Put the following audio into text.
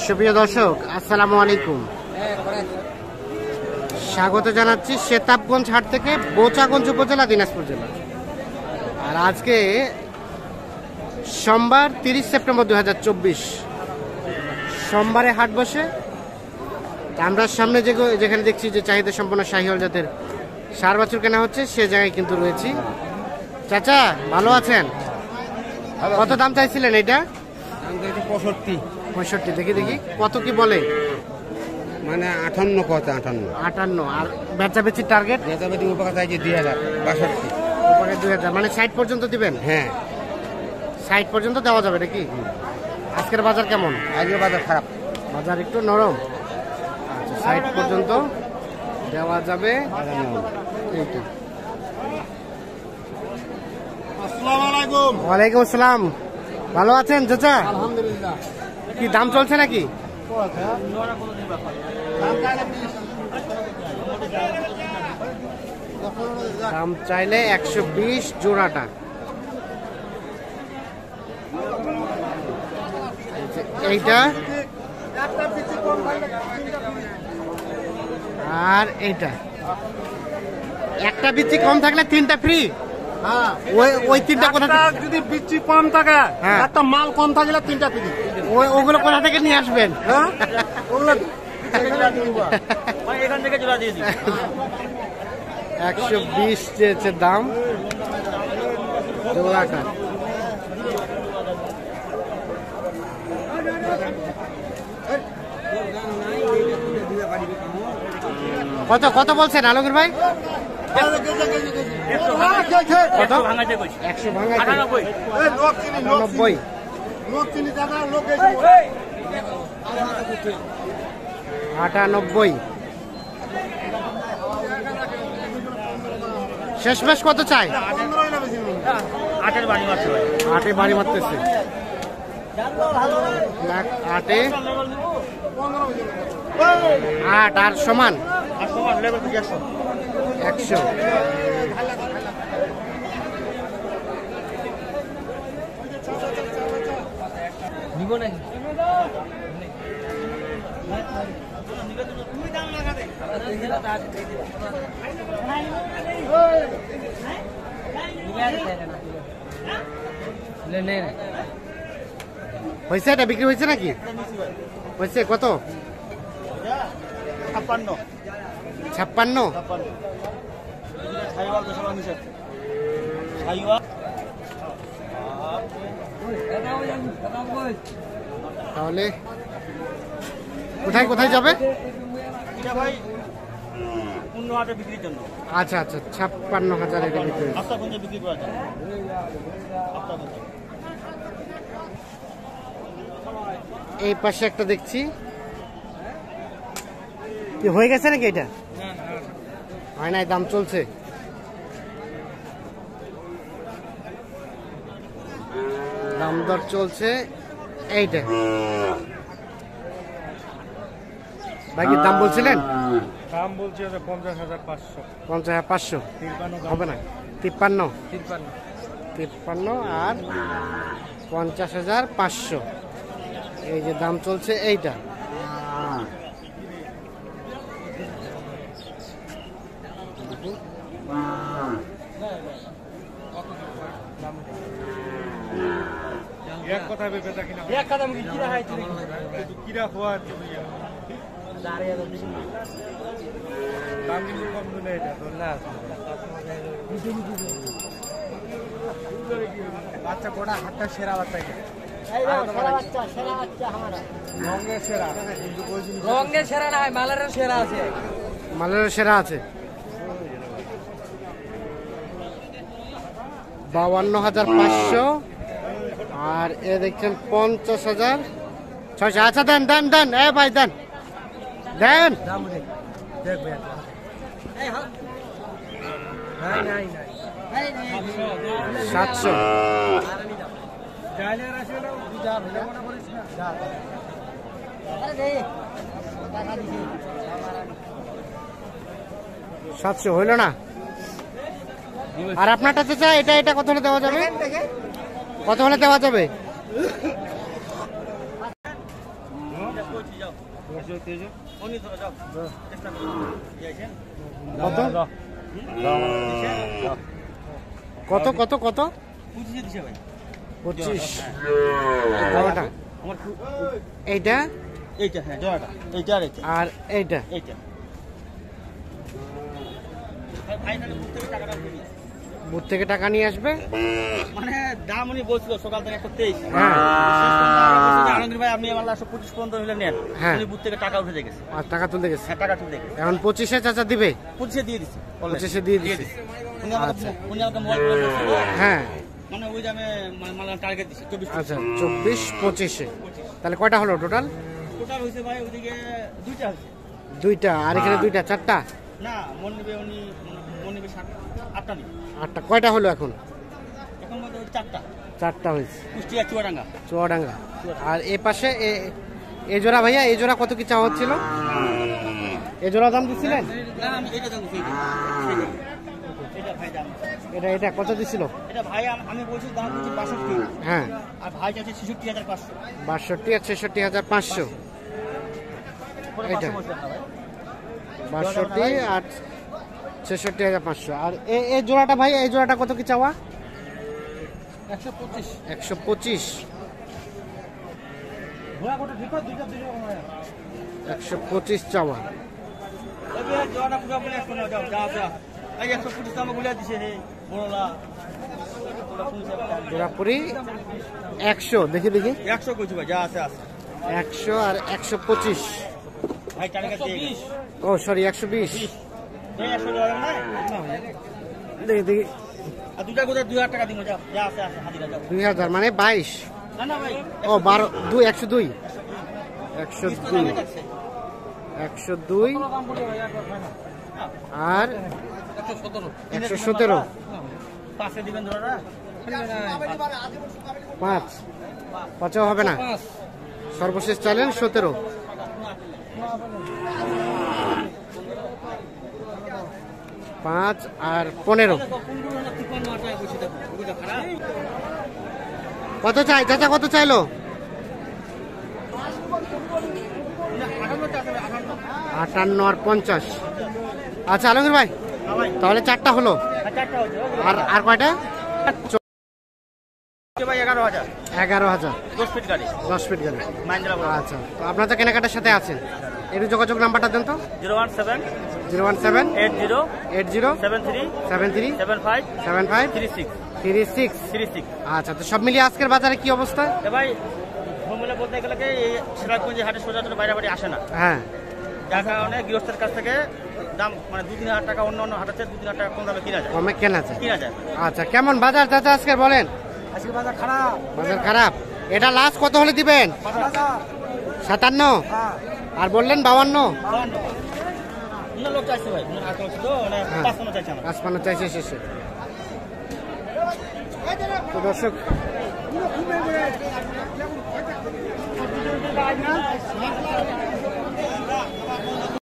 সুপ্রিয় দর্শক, আসসালামু আলাইকুম। স্বাগত জানাচ্ছি সেতাবগঞ্জ হাট থেকে, বোচাগঞ্জ উপজেলা, দিনাজপুর জেলা। আর আজকে সোমবার 30 সেপ্টেম্বর 2024, সোমবারে হাট বসে। আমরা সামনে যেখানে দেখছি যে চাহিদা সম্পন্ন শাহিওয়াল জাতের ষাঁড় বাছুর কেনা হচ্ছে, সে জায়গায় কিন্তু রয়েছি। চাচা ভালো আছেন? কত দাম চাইছিলেন এটা? 65। দেখি কত কি বলে? মানে 58 কত? 58। আর বেচা বেচির টার্গেট? বেচাবেচি উপকার চাইছে 2000, 62। উপরে 2000, মানে 60 পর্যন্ত দিবেন? হ্যাঁ, 60 পর্যন্ত দেওয়া যাবে নাকি? আজকের বাজার কেমন? আজকে বাজার খারাপ, বাজার একটু নরম। আচ্ছা, 60 পর্যন্ত দেওয়া যাবে। এইটা। আসসালামু আলাইকুম। ওয়ালাইকুম আসসালাম। ভালো আছেন চাচা? আলহামদুলিল্লাহ। কি দাম চলছে নাকি? দাম চাইলে 120 জোড়াটা। এইটা আর এইটা, একটা বিচি কম থাকলে 3টা ফ্রি। ওই 3টা কোথা থেকে? যদি বিচি কম থাকে, হ্যাঁ, একটা মাল কম থাকলে 3টা ফ্রি। ওগুলো কোথা থেকে নিয়ে আসবেন? হ্যাঁ, ওগুলো এখান থেকে জোড়া দিয়ে দিই। 120 চেয়েছে দাম জোড়াটা। কত কত বলছেন আলমগীর ভাই? কত? 100 ভাঙাইতে? 98। 98। শেষমেশ কত চাই? 8-এর বাড়ি মারছে ভাই। 8-এ বাড়ি মারতেছে। 8-এ 8 আর সমান আর সমান লেভেল থেকে 100। 100। নিব নাকি? হয়েছে? এটা বিক্রি হয়েছে নাকি? হয়েছে কত? 56। 56। সাইওয়াল তো সবাই মিশে। সাইওয়াল তাহলে কোথায় কোথায় যাবে? এটা ভাই 15,000 বিক্রির জন্য। আচ্ছা আচ্ছা, 56,000 এটা বিক্রি হয়েছে। আপনার কোনটা বিক্রি করা যায়? আপনার কোনটা? এই পাশে একটা দেখছি, কি হয়ে গেছে নাকি? এটা হয় নাই, দাম চলছে। দাম দর চলছে। এইটা বাকি দাম বলছিলেন? দাম বলছে 50,500। 50,500 হবে না? 53 আর 50,500, এই যে দাম চলছে এইটা। এক কথা ভেবে দেখি না, এক কথা মুখে কিরা হয় তুমি? কিরা হওয়ার দাম কিন্তু কম দিলে এটা তো না। বাচ্চা কোটা হাতটা সেরা বাচ্চা, রঙের সেরা, রঙের সেরা না হয়, মালের সেরা আছে। মালের সেরা আছে। 52,500 আর এ দেখছেন 50,600। আচ্ছা দেন দেন দেন, এ ভাই দেন দেন। 700। 700 হইল না? আর আপনারটা চাচা, এটা কত হলে দেওয়া যাবে? কত হলে দেওয়া যাবে? উনি তো যাও চেষ্টা করুন দিয়েছেন কত কত কত কত 25 দিছে ভাই 25 জোড়াটা আমার এইটা এইটা হ্যাঁ জোড়াটা এইটা আর এইটা আর এইটা এইটা ভাই এখানে বুঝতে টাকাটা দিয়ে দিন। বুথ থেকে টাকা নিয়ে আসবে। মানে দাম উনি বলছিল সকাল থেকে 123 হ্যাঁ আনন্দ ভাই আপনি আমার 125 পর্যন্ত হলে নেন হ্যাঁ। উনি বুথ থেকে টাকা উঠে গেছে আর টাকা তুলতে গেছে, হ্যাঁ টাকা তুলে গেছে এখন 25-এ চাচা দিবে, 25 দিয়ে দিছে 25-এ দিয়ে দিছে। উনি আমাকে মোবাইল করে বলছিল হ্যাঁ মানে ওই দামে মানে টার্গেট দিছে 24 আচ্ছা 24-25-এ তাহলে কয়টা হলো টোটাল? টোটাল হইছে ভাই ওইদিকে দুইটা হইছে দুইটা আর এখানে দুইটা, চারটা না মন নিবে উনি মন নিবে 8টা নিবে 8টা। কয়টা হলো এখন? এখন মধ্যে 4টা চারটা হয়েছে কুষ্টিয়া চুয়াডাঙ্গা চুয়াডাঙ্গা। আর এ পাশে এ জোড়া ভাইয়া, এই জোড়া কত কি চাওয়া হচ্ছিল? এ জোড়া দাম দিচ্ছিলেন? না আমি এটা দাম দিছি এটা ভাই দাম এটা কত দিছিল? এটা ভাই আমি বলছি দাম দিচ্ছি 62 হ্যাঁ আর ভাই চাচ্ছে 66500 62 আর 66,500। এটা 62 আর 66,500। আর এই জোড়াটা ভাই, এই জোড়াটা কত কি চাওয়া? 125 125 ঘোড়া কোটা ঠিক আছে দুইটা 125 চাওয়া। ওকে জোড়া পুরো বলে শোনা যাও যা যা এই 125 দাম বলে দিছে হে বড়লা জোড়াপুরি 100, দেখি 100 কইছি ভাই যা আছে আছে 100 আর 125। ভাই টার্গেট দিয়ে ও সরি 120। এই 100 টাকা না দেখি আর দুটা কোটা 2000 টাকা দিমু যাও যা আছে আছে হাজিরা যাও 2000 মানে 22। না না ভাই ও 12 2 102 102 102 আর 117 পাশে দিবেন ধরা 5 5ও হবে না, সর্বশেষ চাইলেন 17। 5 আর 15 কত চাই চাচা, কত চাইলো? 58 আর 50। আচ্ছা আলমগীর ভাই তাহলে 4টা হলো, আর কয়টা? ভাই 11000 11,000 10 ফিট গাড়ি 10 ফিট গাড়ি। মাইন্দ্রা আচ্ছা তো আপনার তো কেনাকাটার সাথে আছেন, একটু যোগাযোগ নাম্বারটা দেন তো। 017 017 80 80 73 73 75 75 36 36। 36 আচ্ছা তো সব মিলিয়ে আজকের বাজারে কি অবস্থা? এ ভাই ভূমিলে বলতে গেলে কি এই সিরাজগঞ্জে হাটে সোজা তো বাইরে বাড়ি আসে না, হ্যাঁ যার কারণে গৃহস্থের কাছ থেকে দাম মানে 2-3 টাকা অন্য অন্য হাটের 2-3 টাকা কম দামে কিনা যায় কমে কেনা যায়। যায় আচ্ছা কেমন বাজার চাচা আজকের বলেন? আজকে বাজার খারাপ বাজার খারাপ। এটা লাস্ট কত হলে দিবেন? 57 আর বললেন 52। অন্য লোক চাইছে ভাই অন্য হাট করছে তো মানে 55 চাইছে আমার 55 চাইছে শেষে। তো দর্শক